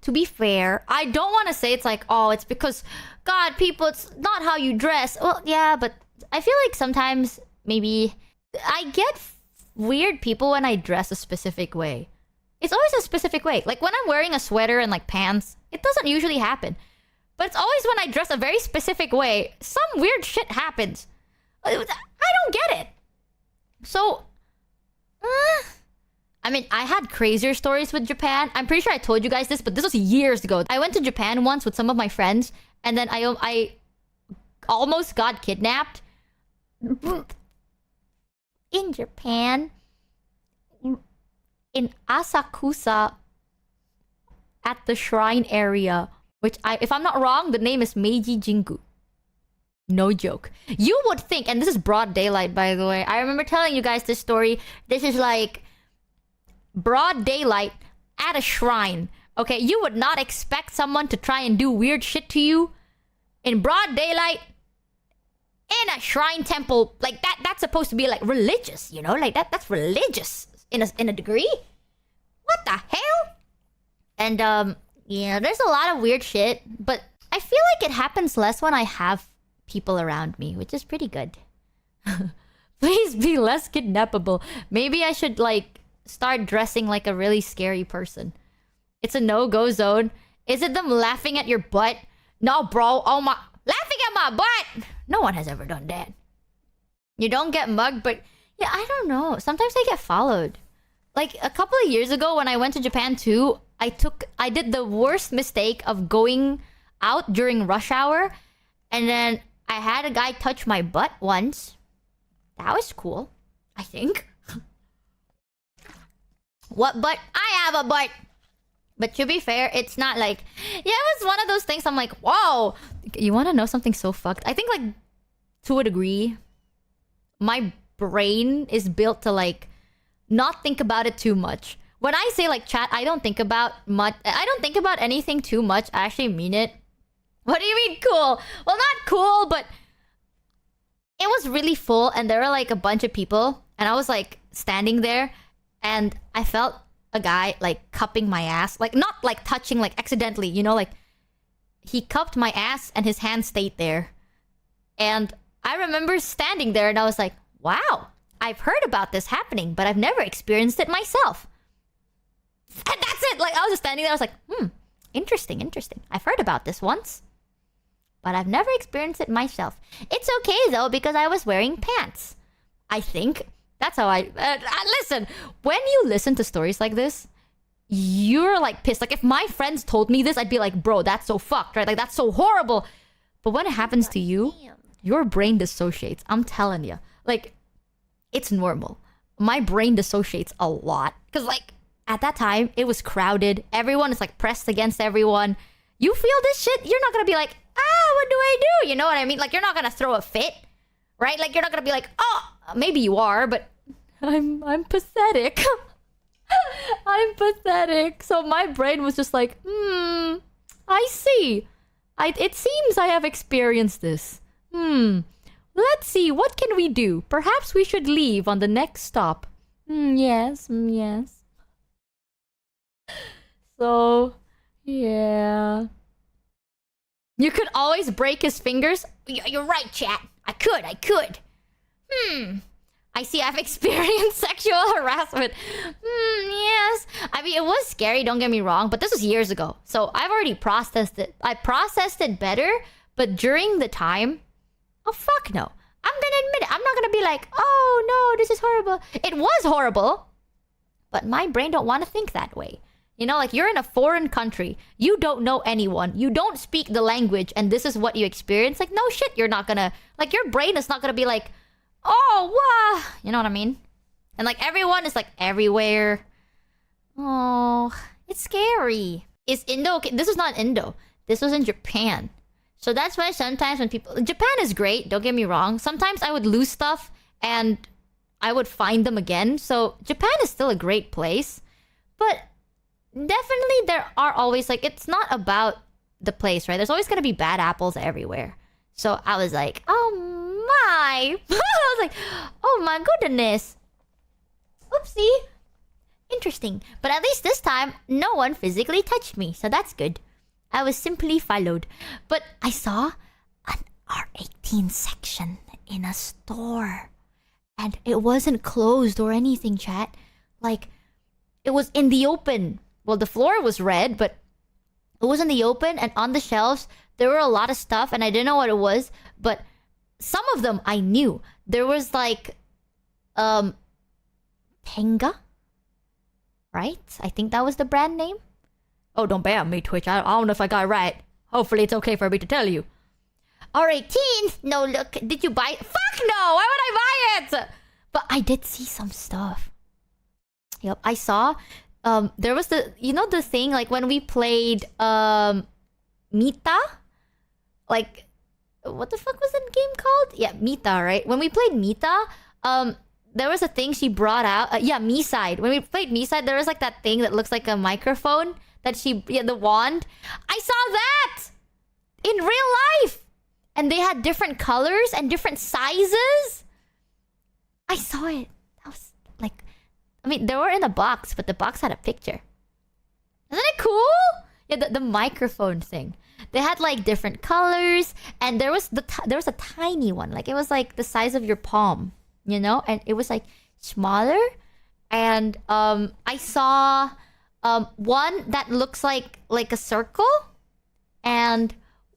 to be fair, I don't want to say it's like, oh, it's because, God, people, it's not how you dress. Well, yeah, but I feel like sometimes maybe I get weird people when I dress a specific way. It's always a specific way. Like when I'm wearing a sweater and like pants, it doesn't usually happen. But it's always when I dress a very specific way, some weird shit happens. I don't get it. So, I mean, I had crazier stories with Japan. I'm pretty sure I told you guys this, but this was years ago. I went to Japan once with some of my friends, and then I almost got kidnapped. In Japan, in Asakusa, at the shrine area, which if I'm not wrong, the name is Meiji Jingu. No joke. You would think, and this is broad daylight, by the way. I remember telling you guys this story. This is like broad daylight at a shrine. Okay, you would not expect someone to try and do weird shit to you in broad daylight in a shrine temple. Like that's supposed to be like religious, you know? Like that's religious in a degree. What the hell? And yeah, there's a lot of weird shit, but I feel like it happens less when I have people around me, which is pretty good. Please be less kidnappable. Maybe I should like start dressing like a really scary person. It's a no-go zone. Is it them laughing at your butt? No, bro. Oh my, laughing at my butt. No one has ever done that. You don't get mugged, but yeah, I don't know. Sometimes I get followed. Like a couple of years ago when I went to Japan too, I did the worst mistake of going out during rush hour, and then I had a guy touch my butt once. That was cool, I think. What butt? I have a butt. But to be fair, it's not like... Yeah, it was one of those things I'm like, whoa. You want to know something so fucked? I think like, to a degree, my brain is built to like, not think about it too much. When I say like chat, I don't think about much. I don't think about anything too much. I actually mean it. What do you mean cool? Well, not cool, but it was really full and there were like a bunch of people and I was like standing there and I felt a guy like cupping my ass. Like not like touching, like accidentally, you know, like he cupped my ass and his hand stayed there. And I remember standing there and I was like, wow, I've heard about this happening, but I've never experienced it myself. And that's it. Like I was just standing there, I was like, interesting, interesting. I've heard about this once, but I've never experienced it myself. It's okay though, because I was wearing pants. I think that's how I... listen, when you listen to stories like this, you're like pissed. Like if my friends told me this, I'd be like, bro, that's so fucked, right? Like that's so horrible. But when it happens to you, your brain dissociates. I'm telling you. Like, it's normal. My brain dissociates a lot. Because like, at that time, it was crowded. Everyone is like pressed against everyone. You feel this shit, you're not gonna be like, what do I do? You know what I mean? Like, you're not gonna throw a fit, right? Like, you're not gonna be like, oh, maybe you are, but I'm pathetic. I'm pathetic. So my brain was just like, I see. It seems I have experienced this. Let's see, what can we do? Perhaps we should leave on the next stop. Yes. So, yeah. You could always break his fingers. You're right, chat. I could. I see I've experienced sexual harassment. Yes. I mean, it was scary, don't get me wrong, but this was years ago. So I've already processed it. I processed it better, but during the time, oh, fuck no. I'm gonna admit it. I'm not gonna be like, oh no, this is horrible. It was horrible, but my brain don't want to think that way. You know, like you're in a foreign country. You don't know anyone. You don't speak the language and this is what you experience. Like, no shit, you're not gonna... Like, your brain is not gonna be like, oh, wow. You know what I mean? And like, everyone is like everywhere. Oh, it's scary. Is Indo... Okay, this is not Indo. This was in Japan. So that's why sometimes when people... Japan is great, don't get me wrong. Sometimes I would lose stuff and I would find them again. So Japan is still a great place. But... definitely there are always like, it's not about the place, right? There's always gonna be bad apples everywhere. So I was like, oh my. I was like, oh my goodness. Oopsie. Interesting. But at least this time, no one physically touched me, so that's good. I was simply followed. But I saw an R18 section in a store. And it wasn't closed or anything, chat. Like, it was in the open. Well, the floor was red, but it was in the open, and on the shelves, there were a lot of stuff, and I didn't know what it was, but some of them I knew. There was like, Tenga? Right? I think that was the brand name. Oh, don't ban me, Twitch. I don't know if I got it right. Hopefully it's okay for me to tell you. R18? No, look. Did you buy it? Fuck no! Why would I buy it? But I did see some stuff. Yep, I saw... there was the... You know the thing, like, when we played, Mita? Like... What the fuck was that game called? Yeah, Mita, right? When we played Mita, there was a thing she brought out. Yeah, Me-Side. When we played Me-Side, there was like that thing that looks like a microphone that she... Yeah, the wand. I saw that! In real life! And they had different colors and different sizes. I saw it. That was like... I mean, they were in a box, but the box had a picture. Isn't it cool? Yeah, the microphone thing. They had like different colors, and there was a tiny one. Like, it was like the size of your palm, you know? And it was like smaller. And I saw one that looks like a circle, and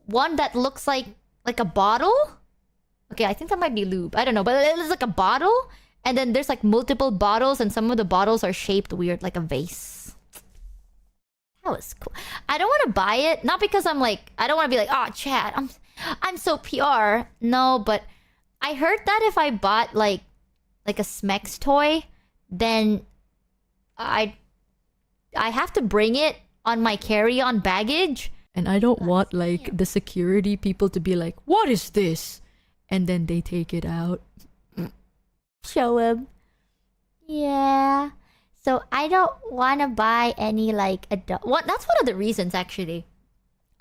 one that looks like a bottle. Okay, I think that might be lube. I don't know, but it was like a bottle, and then there's like multiple bottles, and some of the bottles are shaped weird, like a vase. That was cool. I don't want to buy it, not because I'm like, I don't want to be like, oh, chat, I'm so PR. No, but I heard that if I bought like a Smex toy, then I have to bring it on my carry-on baggage. And I don't want like the security people to be like, what is this? And then they take it out. Show him. Yeah. So I don't want to buy any like adult... That's one of the reasons actually.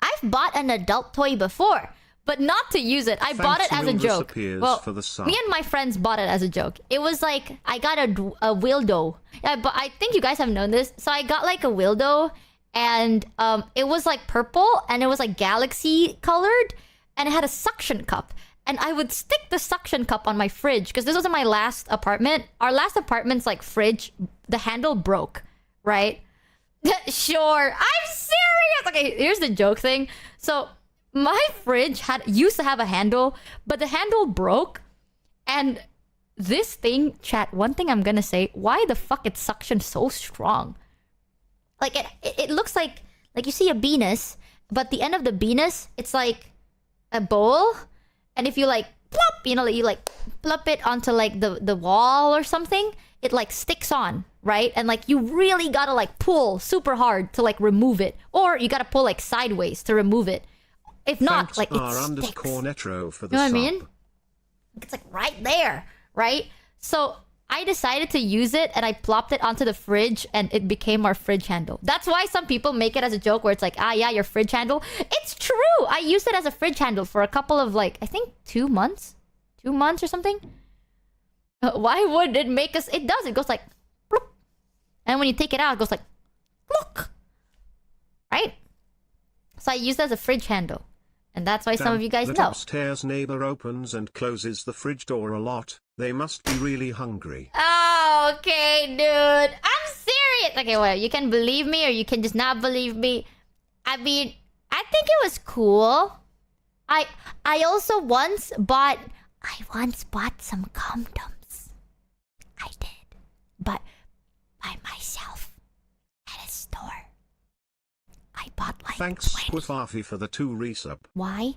I've bought an adult toy before, but not to use it. I bought it as a joke. Well, me and my friends bought it as a joke. It was like, I got a Wildo. Yeah, but I think you guys have known this. So I got like a Wildo, and it was like purple, and it was like galaxy colored, and it had a suction cup. And I would stick the suction cup on my fridge, because this was in my last apartment. Our last apartment's like fridge, the handle broke, right? Sure, I'm serious! Okay, here's the joke thing. So, my fridge used to have a handle, but the handle broke. And this thing, chat, one thing I'm gonna say, why the fuck it's suction so strong? Like, it looks like you see a penis, but the end of the penis, it's like a bowl. And if you like plop, you know, like you like plop it onto like the wall or something, it like sticks on, right? And like you really gotta like pull super hard to like remove it, or you gotta pull like sideways to remove it. If not, thanks, like it sticks. Netro for the you know what I mean? It's like right there, right? So I decided to use it, and I plopped it onto the fridge, and it became our fridge handle. That's why some people make it as a joke, where it's like, ah, yeah, your fridge handle. It's true! I used it as a fridge handle for a couple of, like, I think 2 months? 2 months or something? Why would it make us... It does. It goes like... Bloop. And when you take it out, it goes like... Look! Right? So I used it as a fridge handle. And that's why some of you guys know. The upstairs neighbor opens and closes the fridge door a lot. They must be really hungry. Oh, okay, dude. I'm serious. Okay, well, you can believe me or you can just not believe me. I mean, I think it was cool. I also once bought some condoms. I did. But by myself at a store. I bought like Thanks, 20. Squifafi, for the 2 resub. Why?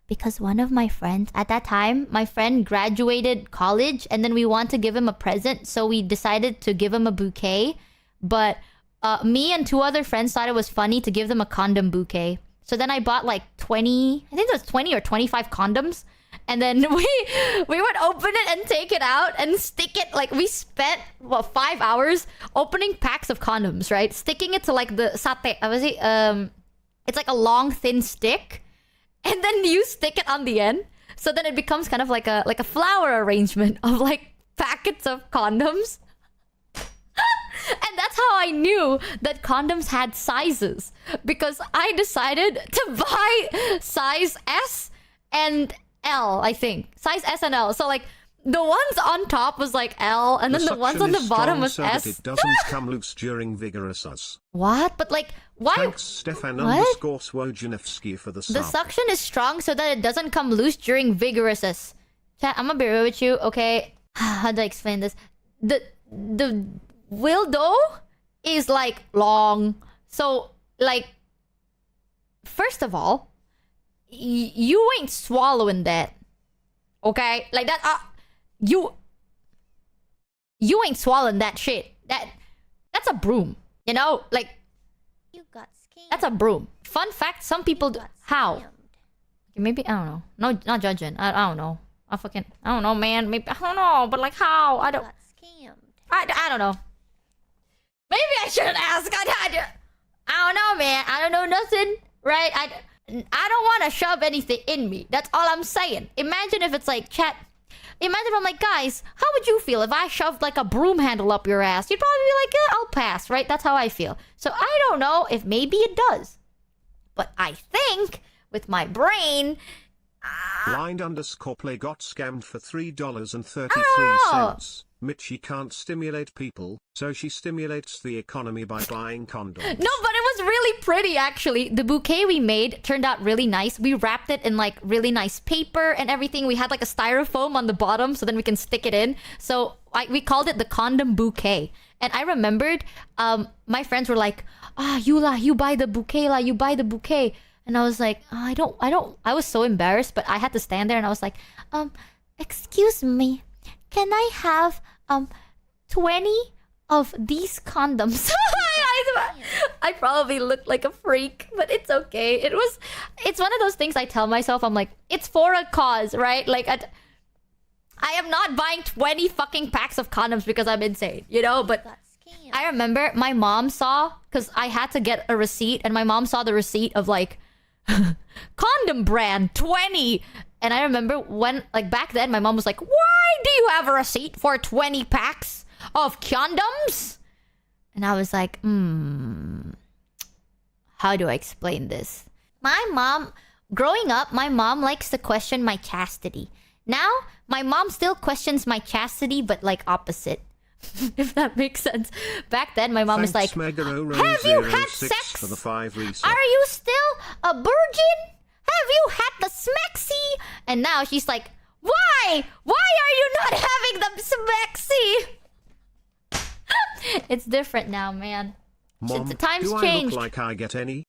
Because one of my friends, at that time, my friend graduated college, and then we want to give him a present, so we decided to give him a bouquet. But me and 2 other friends thought it was funny to give them a condom bouquet. So then I bought like 20, I think it was 20 or 25 condoms. And then we would open it and take it out and stick it, like we spent, 5 hours opening packs of condoms, right? Sticking it to like the sate, was it? It's like a long, thin stick. And then you stick it on the end. So then it becomes kind of like a flower arrangement of like packets of condoms. And that's how I knew that condoms had sizes. Because I decided to buy size S and L, I think. Size S and L. So like, the ones on top was like L, and then the ones on the bottom was so S. That it doesn't come loose during vigorous us. What? But like, why? Thanks, Stefan What? _Swojanevsky for the The sub. suction is strong so that it doesn't come loose during vigorous us. Chat, I'm gonna be real with you, okay? How do I explain this? The Wildo is like long. So like, first of all, you ain't swallowing that. Okay? Like that you ain't swallowing that shit. That's a broom. You know? Like, You got scammed. that's a broom. Fun fact, some people do. How? Maybe, I don't know. No, not judging. I don't know. I don't know, man. Maybe, I don't know. But like, how? I don't. Got scammed. I don't know. Maybe I shouldn't ask. I don't know, man. I don't know nothing, right? I don't want to shove anything in me. That's all I'm saying. Imagine if it's like, chat. Imagine if I'm like, guys, how would you feel if I shoved like a broom handle up your ass? You'd probably be like, I'll pass, right? That's how I feel. So I don't know if maybe it does. But I think with my brain, Blind_play got scammed for $3.33. Oh. Michi can't stimulate people, so she stimulates the economy by buying condoms. no, but it was really pretty actually. The bouquet we made turned out really nice. We wrapped it in like really nice paper and everything. We had like a styrofoam on the bottom so then we can stick it in. So we called it the condom bouquet. And I remembered my friends were like, you buy the bouquet la, you buy the bouquet. And I was like, I don't. I was so embarrassed, but I had to stand there and I was like, excuse me, can I have 20 of these condoms? I probably looked like a freak, but it's okay. It's one of those things I tell myself, I'm like, it's for a cause, right? Like, I am not buying 20 fucking packs of condoms because I'm insane, you know? But Got scammed. I remember my mom saw, because I had to get a receipt, and my mom saw the receipt of like, condom brand 20. And I remember when, like back then, my mom was like, why do you have a receipt for 20 packs of condoms? And I was like, how do I explain this? My mom, growing up, my mom likes to question my chastity. Now, my mom still questions my chastity, but like opposite. If that makes sense. Back then, my mom was like, have you had sex? For the 5 reset. Are you still a virgin? Have you had the smexy? And now she's like, why? Why are you not having the smexy? It's different now, man. Mom, The times do I changed. look like I get any?